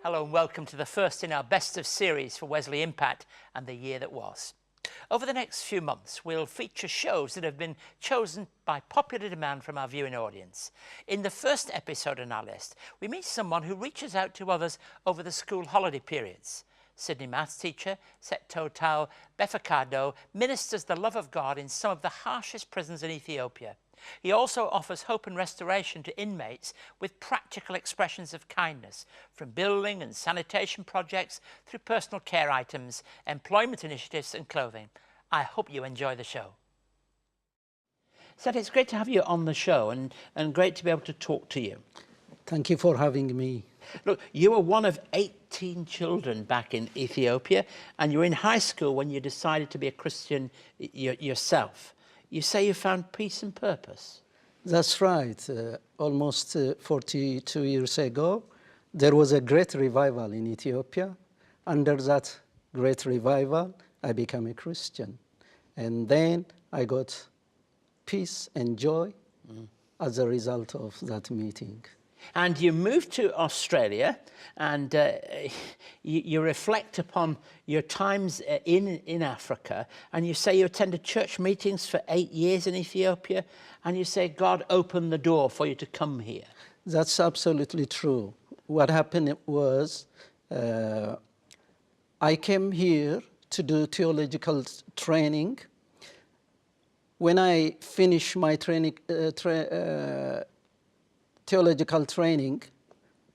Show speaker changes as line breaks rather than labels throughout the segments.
Hello and welcome to the first in our best of series for Wesley Impact and the year that was. Over the next few months, we'll feature shows that have been chosen by popular demand from our viewing audience. In the first episode on our list, we meet someone who reaches out to others over the school holiday periods. Sydney maths teacher Setotaw Befekadu ministers the love of God in some of the harshest prisons in Ethiopia. He also offers hope and restoration to inmates with practical expressions of kindness, from building and sanitation projects through personal care items, employment initiatives and clothing. I hope you enjoy the show. Seth, it's great to have you on the show and great to be able to talk to you.
Thank you for having me.
Look, you were one of 18 children back in Ethiopia, and you were in high school when you decided to be a Christian yourself. You say you found peace and purpose.
That's right. Almost 42 years ago, there was a great revival in Ethiopia. Under that great revival, I became a Christian. And then I got peace and joy as a result of that meeting.
And you moved to Australia, and you reflect upon your times in Africa, and you say you attended church meetings for 8 years in Ethiopia, and you say God opened the door for you to come here.
That's absolutely true. What happened was I came here to do theological training. When I finished my theological training,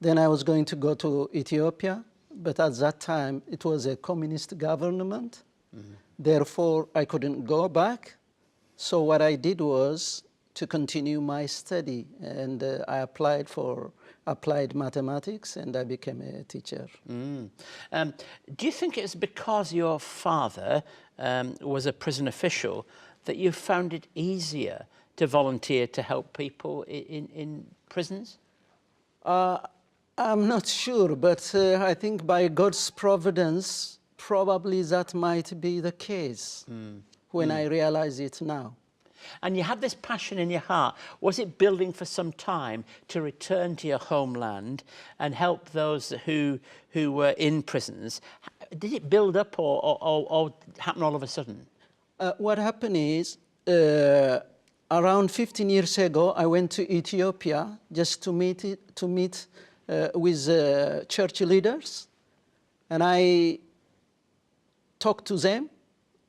then I was going to go to Ethiopia, but at that time it was a communist government. Therefore I couldn't go back. So what I did was to continue my study, and I applied for applied mathematics, and I became a teacher.
Do you think it's because your father was a prison official that you found it easier to volunteer to help people in prisons?
I'm not sure, but I think by God's providence, probably that might be the case when I realize it now.
And you had this passion in your heart. Was it building for some time to return to your homeland and help those who were in prisons? Did it build up or happen all of a sudden?
What happened is, around 15 years ago, I went to Ethiopia just to meet with church leaders, and I talked to them,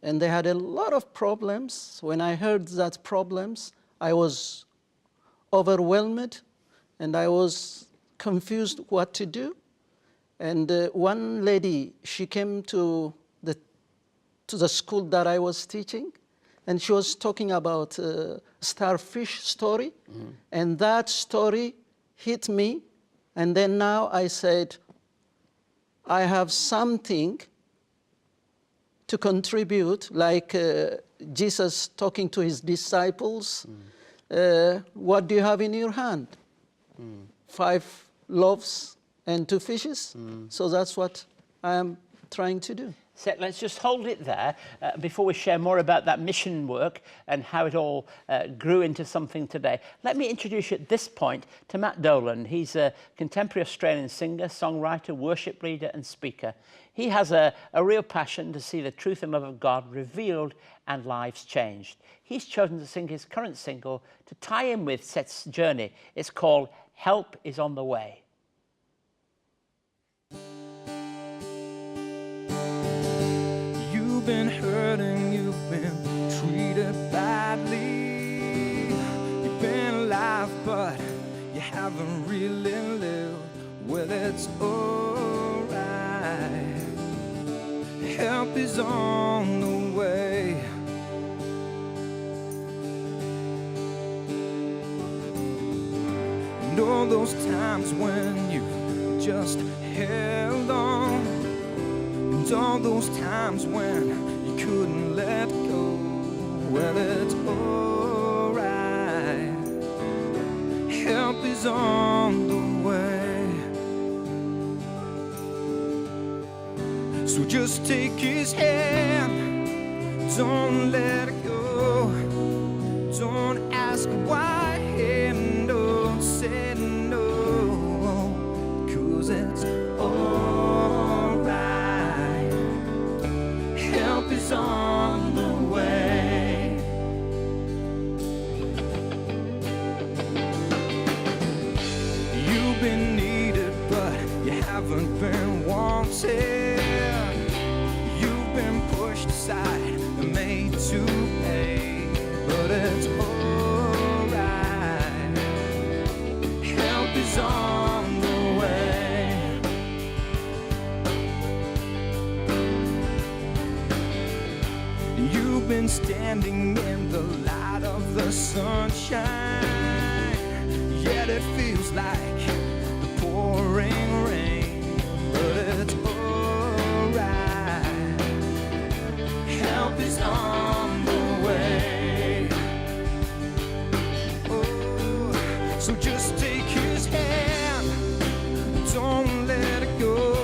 and they had a lot of problems. When I heard that problems, I was overwhelmed, and I was confused what to do. And one lady, she came to the school that I was teaching, and she was talking about starfish story, and that story hit me. And then now I said, I have something to contribute, like Jesus talking to his disciples. What do you have in your hand? 5 loaves and 2 fishes. So that's what I am trying to do.
So let's just hold it there before we share more about that mission work and how it all grew into something today. Let me introduce you at this point to Matt Dolan. He's a contemporary Australian singer, songwriter, worship leader and speaker. He has a real passion to see the truth and love of God revealed and lives changed. He's chosen to sing his current single to tie in with Seth's journey. It's called Help Is On The Way.
You've been hurting, you've been treated badly. You've been alive, but you haven't really lived. Well, it's alright. Help is on the way. And all those times when you just held on, and all those times when you couldn't let go, well, it's alright. Help is on the way. So just take his hand, don't let it go. Don't ask why, and don't say no, 'cause 'cause it's alright. Help is on the way. You've been needed, but you haven't been wanted. You've been pushed aside and made to pay, but it's alright. Help is on the way. You've been standing in the light of the sunshine, yet it feels like the pouring rain, but it's alright. Help is on the way. Oh, so just take his hand, don't let it go.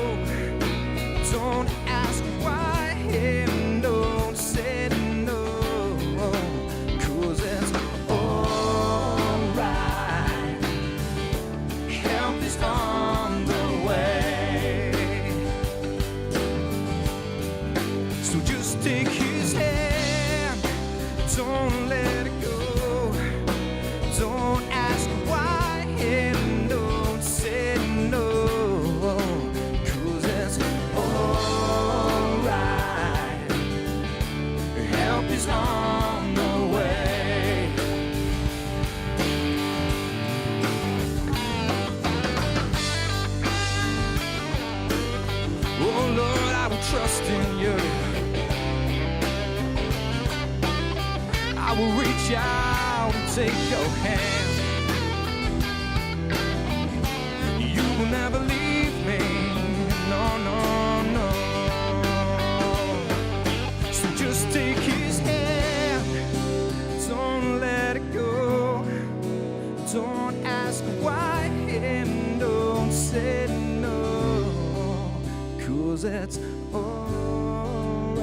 Don't ask why, and don't say no, 'cause it's alright. Help is on the way. So just take his hand, don't let it go. Don't ask why, and don't say no, 'cause it's alright. Help is on the way. Oh Lord, I will trust in you. I will reach out and take your hand. You will never leave me, no, no, no. So just take his hand, don't let it go. Don't ask why, and don't say no, 'cause it's alright.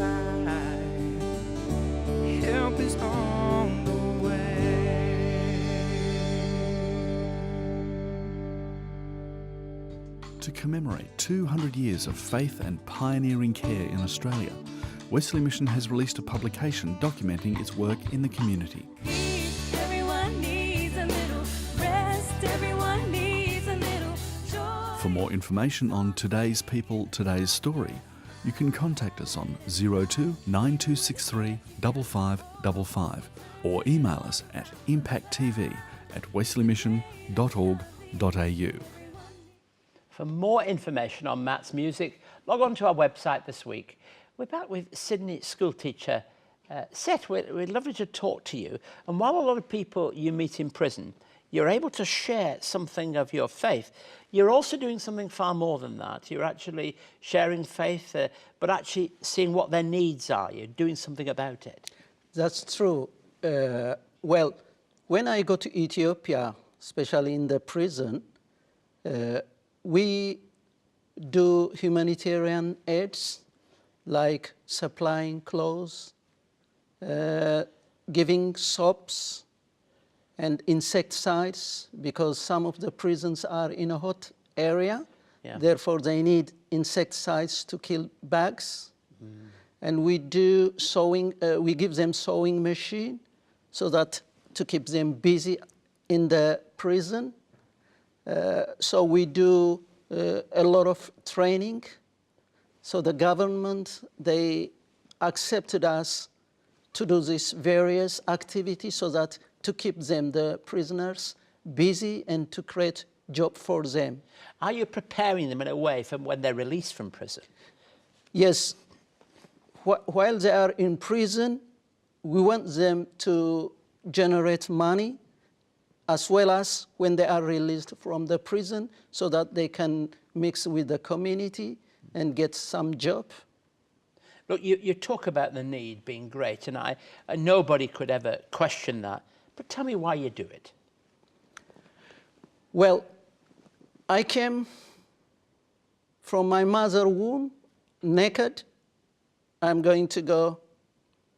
Help is on the way.
To commemorate 200 years of faith and pioneering care in Australia, Wesley Mission has released a publication documenting its work in the community.
Everyone needs a little rest. Everyone needs a little joy.
For more information on today's people, today's story, you can contact us on 02 9263 5555 or email us at impacttv@wesleymission.org.au.
For more information on Matt's music, log on to our website this week. We're back with Sydney school teacher Seth. We're lovely to talk to you. And while a lot of people you meet in prison, you're able to share something of your faith, you're also doing something far more than that. You're actually sharing faith, but actually seeing what their needs are. You're doing something about it.
That's true. Well, when I go to Ethiopia, especially in the prison, we do humanitarian aids, like supplying clothes, giving soaps and insecticides, because some of the prisons are in a hot area.
Yeah.
Therefore, they need insecticides to kill bugs. And we do sewing, we give them sewing machine so that to keep them busy in the prison. So we do a lot of training. So the government, they accepted us to do these various activities so that to keep them, the prisoners, busy and to create job for them.
Are you preparing them in a way for when they're released from prison?
Yes. While they are in prison, we want them to generate money, as well as when they are released from the prison, so that they can mix with the community and get some job.
Look, you talk about the need being great, and nobody could ever question that. But tell me why you do it.
Well, I came from my mother's womb naked. I'm going to go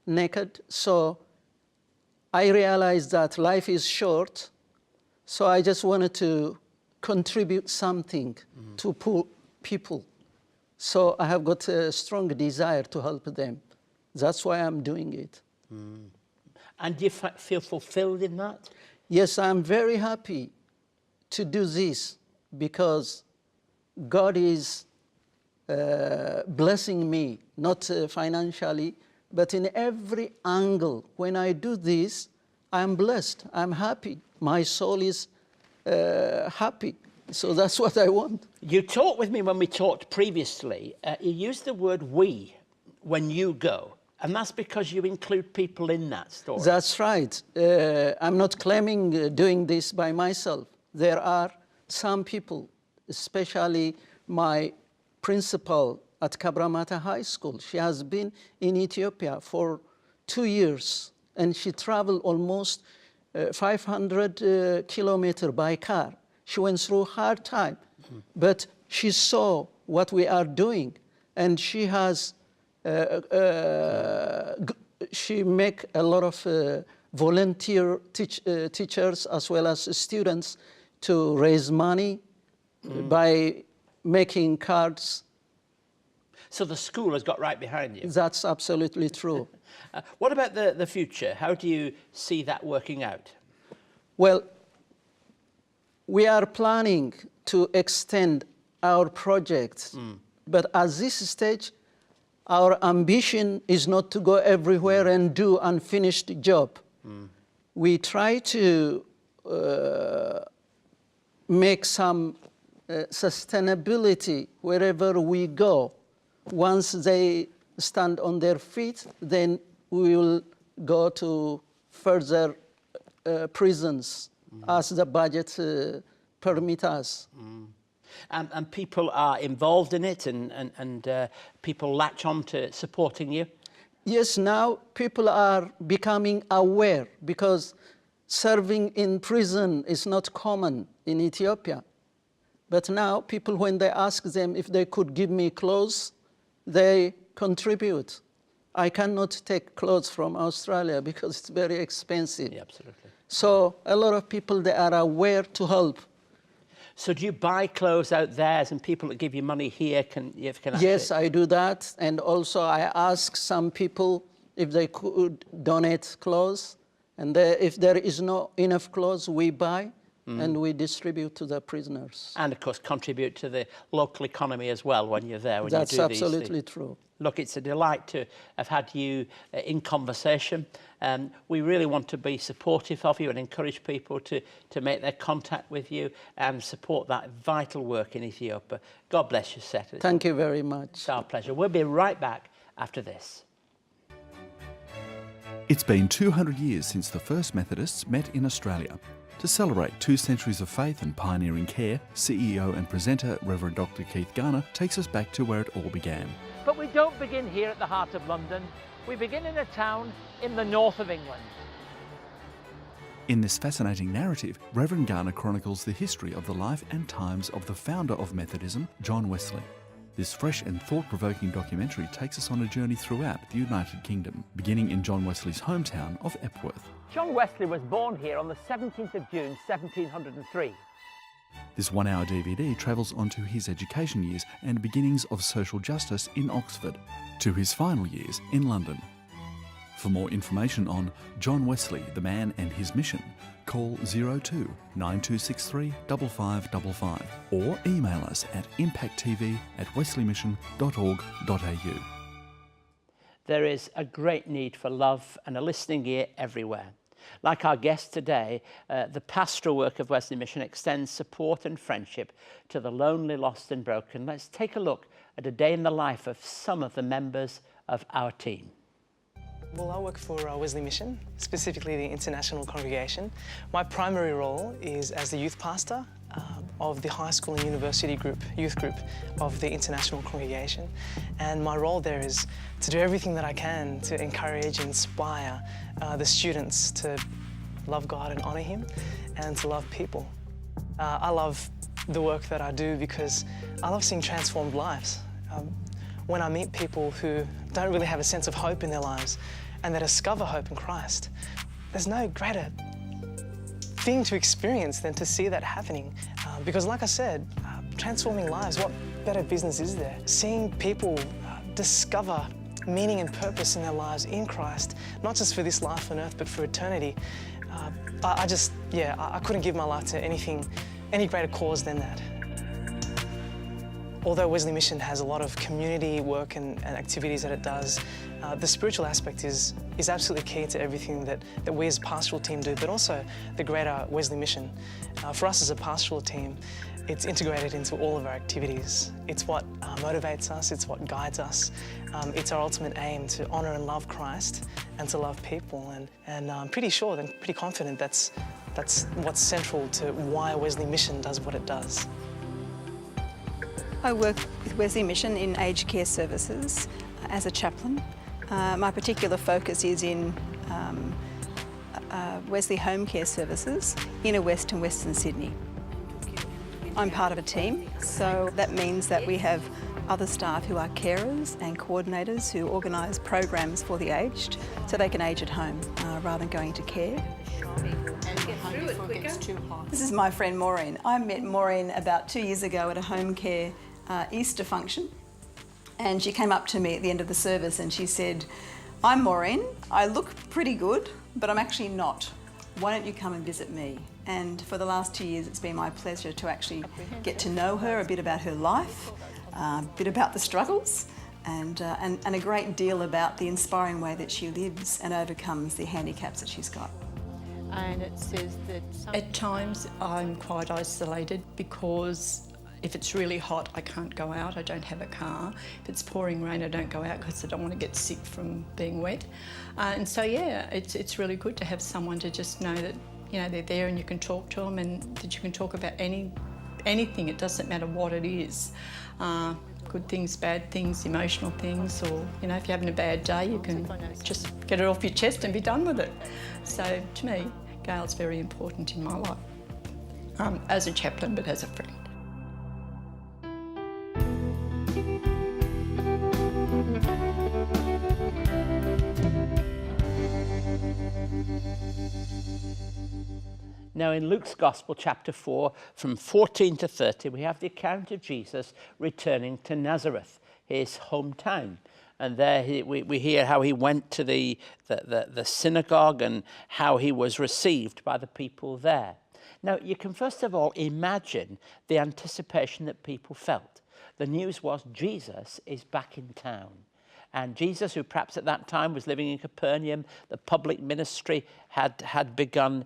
naked. So I realized that life is short. So I just wanted to contribute something to poor people. So I have got a strong desire to help them. That's why I'm doing it.
And do you feel fulfilled in that?
Yes, I'm very happy to do this because God is blessing me, not financially, but in every angle. When I do this, I'm blessed, I'm happy. My soul is happy. So that's what I want.
You talked with me when we talked previously. You used the word we when you go. And that's because you include people in that story.
That's right. I'm not claiming doing this by myself. There are some people, especially my principal at Kabramata High School. She has been in Ethiopia for 2 years, and she traveled almost 500 kilometers by car. She went through a hard time, but she saw what we are doing, and she has she make a lot of volunteer teachers as well as students to raise money by making cards.
So the school has got right behind you.
That's absolutely true.
What about the future? How do you see that working out?
Well, we are planning to extend our project, but at this stage, our ambition is not to go everywhere and do unfinished job. We try to make some sustainability wherever we go. Once they stand on their feet, then we will go to further prisons as the budget permit us.
And people are involved in it, and people latch on to supporting you?
Yes, now people are becoming aware because serving in prison is not common in Ethiopia. But now people, when they ask them if they could give me clothes, they contribute. I cannot take clothes from Australia because it's very expensive.
Yeah, absolutely.
So a lot of people, they are aware to help.
So do you buy clothes out there, and people that give you money here can
Yes, I do that. And also I ask some people if they could donate clothes. And if there is no enough clothes, we buy and we distribute to the prisoners.
And of course contribute to the local economy as well when you're there. When
That's
you do these
absolutely
things.
true.
Look, it's a delight to have had you in conversation. We really want to be supportive of you and encourage people to make their contact with you and support that vital work in Ethiopia. God bless you, Seth.
Thank you very much.
It's our pleasure. We'll be right back after this.
It's been 200 years since the first Methodists met in Australia. To celebrate 2 centuries of faith and pioneering care, CEO and presenter Reverend Dr. Keith Garner takes us back to where it all began.
But we don't begin here at the heart of London. We begin in a town in the north of England.
In this fascinating narrative, Reverend Garner chronicles the history of the life and times of the founder of Methodism, John Wesley. This fresh and thought-provoking documentary takes us on a journey throughout the United Kingdom, beginning in John Wesley's hometown of Epworth.
John Wesley was born here on the 17th of June, 1703.
This 1-hour DVD travels onto his education years and beginnings of social justice in Oxford, to his final years in London. For more information on John Wesley, the man and his mission, call 02 9263 5555 or email us at impacttv@wesleymission.org.au.
There is a great need for love and a listening ear everywhere. Like our guest today, the pastoral work of Wesley Mission extends support and friendship to the lonely, lost and broken. Let's take a look at a day in the life of some of the members of our team.
Well, I work for Wesley Mission, specifically the International Congregation. My primary role is as the youth pastor of the high school and university youth group of the International Congregation. And my role there is to do everything that I can to encourage and inspire the students to love God and honour Him and to love people. I love the work that I do because I love seeing transformed lives. When I meet people who don't really have a sense of hope in their lives and they discover hope in Christ, there's no greater thing to experience than to see that happening. Because like I said, transforming lives, what better business is there? Seeing people discover meaning and purpose in their lives in Christ, not just for this life on earth, but for eternity. I couldn't give my life to any greater cause than that. Although Wesley Mission has a lot of community work and activities that it does, the spiritual aspect is absolutely key to everything that we as a pastoral team do, but also the greater Wesley Mission. For us as a pastoral team, it's integrated into all of our activities. It's what motivates us, it's what guides us. It's our ultimate aim to honour and love Christ and to love people. And I'm pretty sure and pretty confident that's what's central to why Wesley Mission does what it does.
I work with Wesley Mission in aged care services as a chaplain. My particular focus is in Wesley home care services, inner west and western Sydney. I'm part of a team, so that means that we have other staff who are carers and coordinators who organise programs for the aged so they can age at home rather than going to care. This is my friend Maureen. I met Maureen about 2 years ago at a home care Easter function, and she came up to me at the end of the service and she said, "I'm Maureen, I look pretty good, but I'm actually not. Why don't you come and visit me?" And for the last 2 years it's been my pleasure to actually get to know her, a bit about her life, a bit about the struggles, and a great deal about the inspiring way that she lives and overcomes the handicaps that she's got.
And it says that at times I'm quite isolated because if it's really hot, I can't go out, I don't have a car. If it's pouring rain, I don't go out because I don't want to get sick from being wet. And so, yeah, it's really good to have someone to just know that, you know, they're there and you can talk to them and that you can talk about anything. It doesn't matter what it is. Good things, bad things, emotional things, or, you know, if you're having a bad day, you can just get it off your chest and be done with it. So, to me, Gail's very important in my life, as a chaplain, but as a friend.
Now in Luke's Gospel, chapter 4, from 14 to 30, we have the account of Jesus returning to Nazareth, his hometown. And there we hear how he went to the synagogue and how he was received by the people there. Now, you can first of all imagine the anticipation that people felt. The news was Jesus is back in town. And Jesus, who perhaps at that time was living in Capernaum, the public ministry had begun,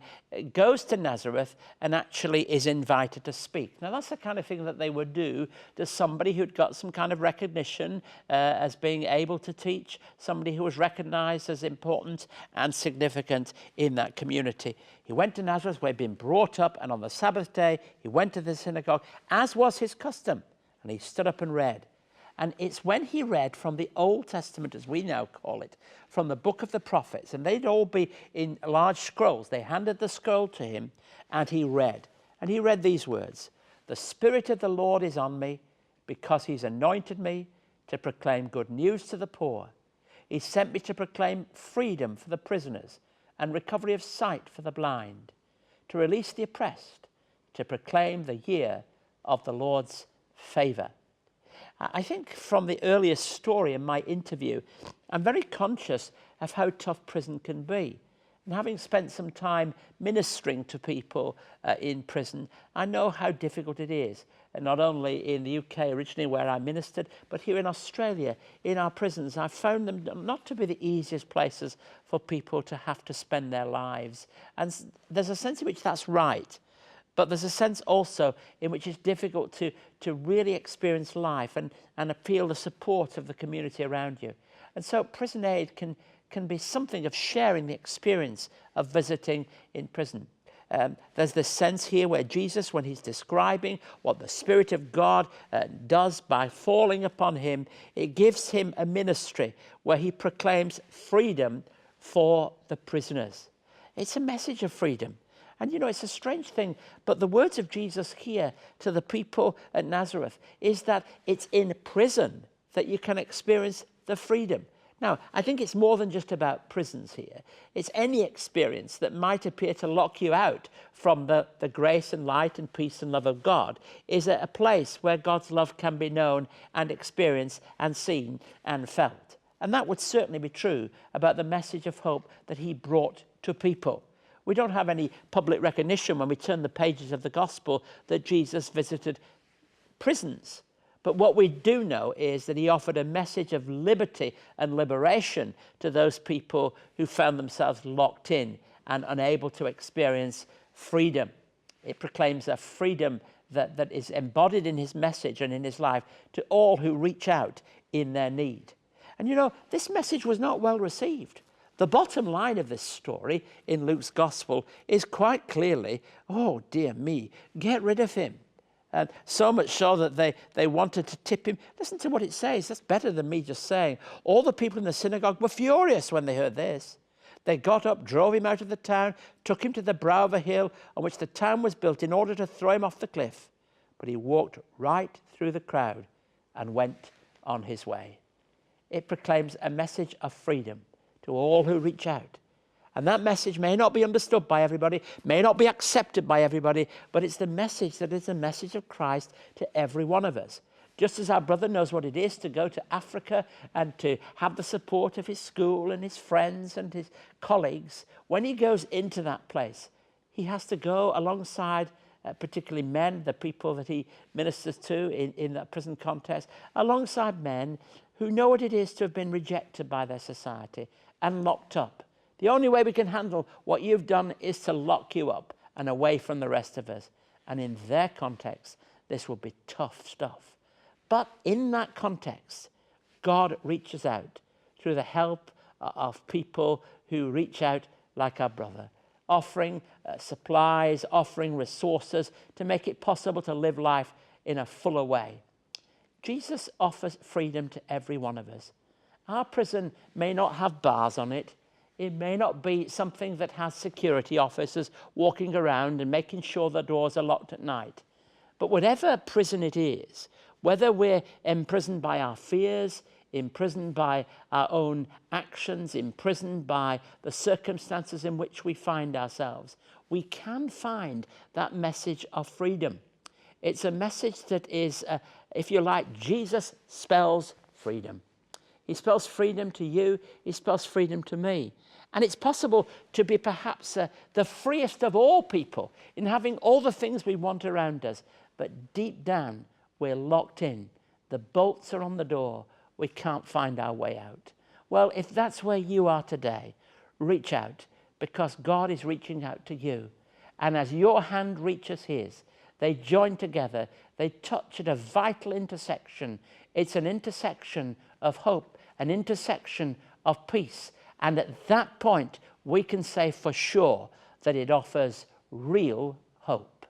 goes to Nazareth and actually is invited to speak. Now, that's the kind of thing that they would do to somebody who'd got some kind of recognition as being able to teach, somebody who was recognized as important and significant in that community. He went to Nazareth where he'd been brought up, and on the Sabbath day, he went to the synagogue, as was his custom, and he stood up and read. And it's when he read from the Old Testament, as we now call it, from the book of the prophets, and they'd all be in large scrolls. They handed the scroll to him, and he read. And he read these words: "The Spirit of the Lord is on me, because he's anointed me to proclaim good news to the poor. He sent me to proclaim freedom for the prisoners and recovery of sight for the blind, to release the oppressed, to proclaim the year of the Lord's favour." I think from the earliest story in my interview, I'm very conscious of how tough prison can be. And having spent some time ministering to people in prison, I know how difficult it is. And not only in the UK originally where I ministered, but here in Australia, in our prisons, I've found them not to be the easiest places for people to have to spend their lives. And there's a sense in which that's right. But there's a sense also in which it's difficult to really experience life and feel the support of the community around you. And so prison aid can be something of sharing the experience of visiting in prison. There's this sense here where Jesus, when he's describing what the Spirit of God does by falling upon him, it gives him a ministry where he proclaims freedom for the prisoners. It's a message of freedom. And you know, it's a strange thing, but the words of Jesus here to the people at Nazareth is that it's in prison that you can experience the freedom. Now, I think it's more than just about prisons here. It's any experience that might appear to lock you out from the grace and light and peace and love of God is a place where God's love can be known and experienced and seen and felt. And that would certainly be true about the message of hope that he brought to people. We don't have any public recognition when we turn the pages of the gospel that Jesus visited prisons. But what we do know is that he offered a message of liberty and liberation to those people who found themselves locked in and unable to experience freedom. It proclaims a freedom that is embodied in his message and in his life to all who reach out in their need. And you know, this message was not well received. The bottom line of this story in Luke's gospel is quite clearly, oh dear me, get rid of him. And so much so that they wanted to tip him. Listen to what it says. That's better than me just saying. All the people in the synagogue were furious when they heard this. They got up, drove him out of the town, took him to the brow of a hill on which the town was built in order to throw him off the cliff. But he walked right through the crowd and went on his way. It proclaims a message of freedom to all who reach out. And that message may not be understood by everybody, may not be accepted by everybody, but it's the message that is the message of Christ to every one of us. Just as our brother knows what it is to go to Africa and to have the support of his school and his friends and his colleagues, when he goes into that place, he has to go alongside particularly men, the people that he ministers to in that prison context, alongside men who know what it is to have been rejected by their society and locked up. The only way we can handle what you've done is to lock you up and away from the rest of us. And in their context, this will be tough stuff. But in that context, God reaches out through the help of people who reach out like our brother, offering supplies, offering resources to make it possible to live life in a fuller way. Jesus offers freedom to every one of us. Our prison may not have bars on it. It may not be something that has security officers walking around and making sure the doors are locked at night. But whatever prison it is, whether we're imprisoned by our fears, imprisoned by our own actions, imprisoned by the circumstances in which we find ourselves, we can find that message of freedom. It's a message that is, if you like, Jesus spells freedom. He spells freedom to you. He spells freedom to me. And it's possible to be perhaps the freest of all people in having all the things we want around us. But deep down, we're locked in. The bolts are on the door. We can't find our way out. Well, if that's where you are today, reach out, because God is reaching out to you. And as your hand reaches his, they join together. They touch at a vital intersection. It's an intersection of hope, an intersection of peace. And at that point, we can say for sure that it offers real hope.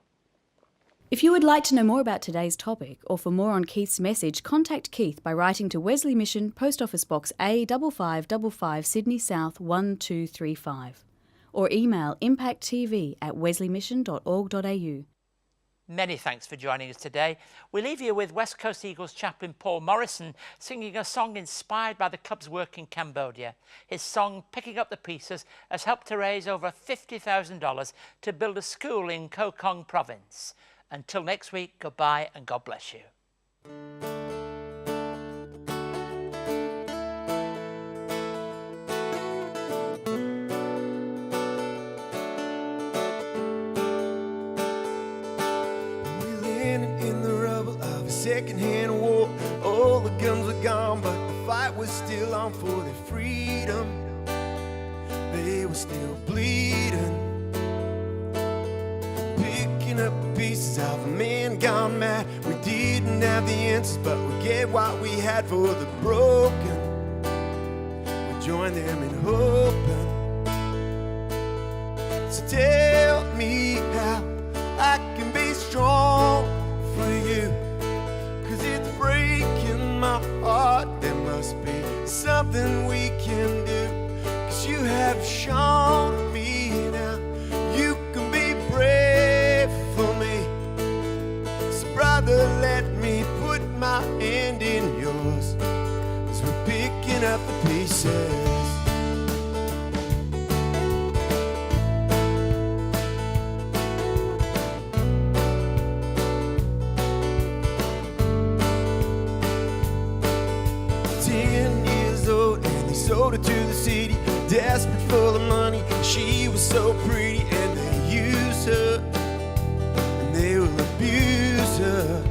If you would like to know more about today's topic, or for more on Keith's message, contact Keith by writing to Wesley Mission, Post Office Box A5555, Sydney South 1235, or email impacttv@wesleymission.org.au.
Many thanks for joining us today. We leave you with West Coast Eagles chaplain Paul Morrison singing a song inspired by the club's work in Cambodia. His song, Picking Up the Pieces, has helped to raise over $50,000 to build a school in Koh Kong province. Until next week, goodbye and God bless you.
Second-hand war, all the guns were gone, but the fight was still on for their freedom. They were still bleeding, picking up the pieces of a man gone mad. We didn't have the answers, but we gave what we had for the broken. We joined them in hoping. So tell me how I can be strong for you. Breaking my heart, there must be something we can do. 'Cause you have shown me now you can be brave for me. So brother, let me put my hand in yours as we're picking
picking up the pieces. Sold her to the city, desperate for the money. She was so pretty, and they used her, and they will abuse her.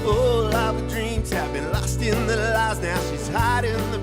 All of her dreams have been lost in the lies. Now she's hiding the